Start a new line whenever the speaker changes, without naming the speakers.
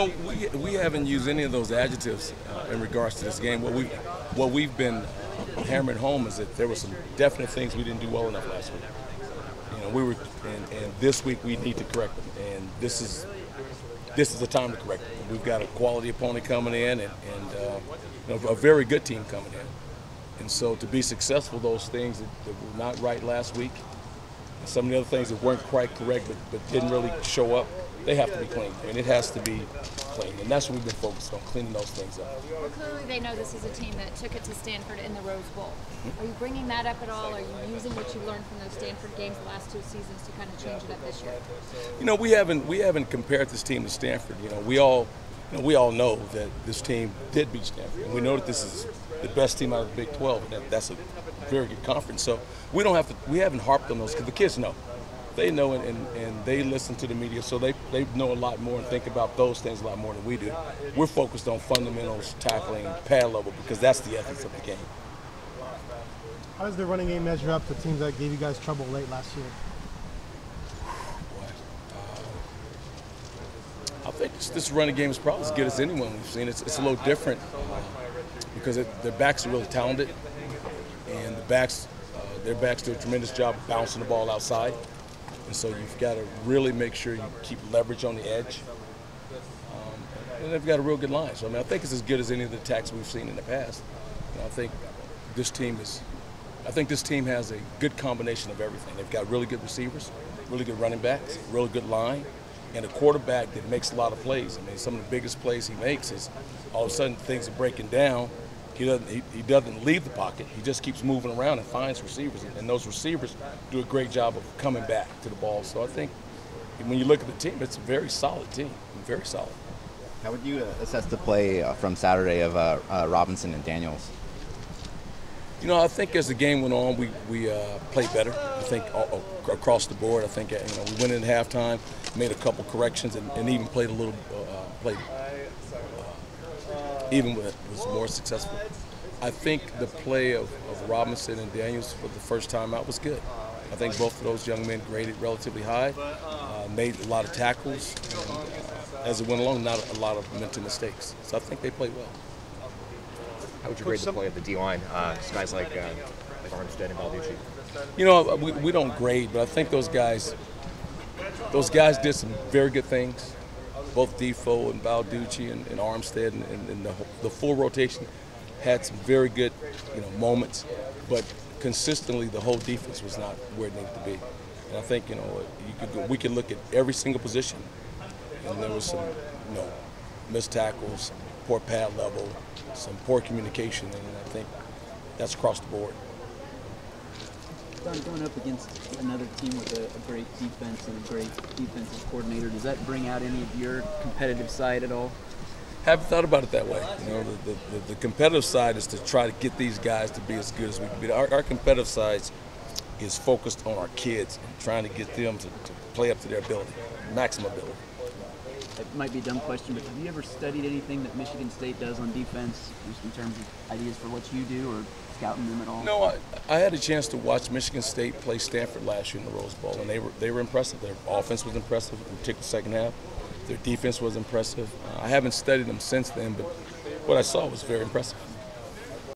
We haven't used any of those adjectives in regards to this game. What we've been hammering home is that there were some definite things we didn't do well enough last week. And this week we need to correct them, and this is the time to correct them. We've got a quality opponent coming in, and a very good team coming in. And so to be successful, those things that were not right last week, and some of the other things that weren't quite correct but didn't really show up, they have to be cleaned. And it has to be cleaned. And that's what we've been focused on, cleaning those things up.
Well, clearly they know this is a team that took it to Stanford in the Rose Bowl. Are you bringing that up at all? Are you using what you learned from those Stanford games the last 2 seasons to kind of change it up this year?
We haven't compared this team to Stanford. We all know that this team did beat Stanford, and we know that this is the best team out of the Big 12, and that's a very good conference. So we haven't harped on those because the kids know. They know, and they listen to the media, so they know a lot more and think about those things a lot more than we do. We're focused on fundamentals, tackling, pad level, because that's the ethics of the game.
How does the running game measure up to teams that gave you guys trouble late last year?
I think this running game is probably as good as anyone we've seen. It's a little different because their backs are really talented, and their backs do a tremendous job of bouncing the ball outside. And so you've got to really make sure you keep leverage on the edge. And they've got a real good line. So, I think it's as good as any of the attacks we've seen in the past. I think this team has a good combination of everything. They've got really good receivers, really good running backs, really good line, and a quarterback that makes a lot of plays. Some of the biggest plays he makes is all of a sudden things are breaking down. He doesn't leave the pocket. He just keeps moving around and finds receivers, and those receivers do a great job of coming back to the ball. So I think when you look at the team, it's a very solid team, very solid.
How would you assess the play from Saturday of Robinson and Daniels?
I think as the game went on, we played better. I think across the board. I think we went in at halftime, made a couple corrections, and even played a little even was more successful. I think the play of Robinson and Daniels for the first time out was good. I think both of those young men graded relatively high, made a lot of tackles, and as it went along, not a lot of mental mistakes. So I think they played well.
How would you grade the play of the D-line? Guys like Armstead and Balducci?
We don't grade, but I think those guys did some very good things. Both Defoe and Balducci and Armstead and the full rotation had some very good moments, but consistently the whole defense was not where it needed to be. And I think we could look at every single position, and there was some missed tackles, poor pad level, some poor communication, and I think that's across the board.
Don, going up against another team with a great defense and a great defensive coordinator, does that bring out any of your competitive side at all?
Haven't thought about it that way. The competitive side is to try to get these guys to be as good as we can be. Our competitive side is focused on our kids and trying to get them to play up to their ability, maximum ability.
It might be a dumb question, but have you ever studied anything that Michigan State does on defense, just in terms of ideas for what you do or scouting them at all?
No, I had a chance to watch Michigan State play Stanford last year in the Rose Bowl, and they were impressive. Their offense was impressive, in particular the second half. Their defense was impressive. I haven't studied them since then, but what I saw was very impressive.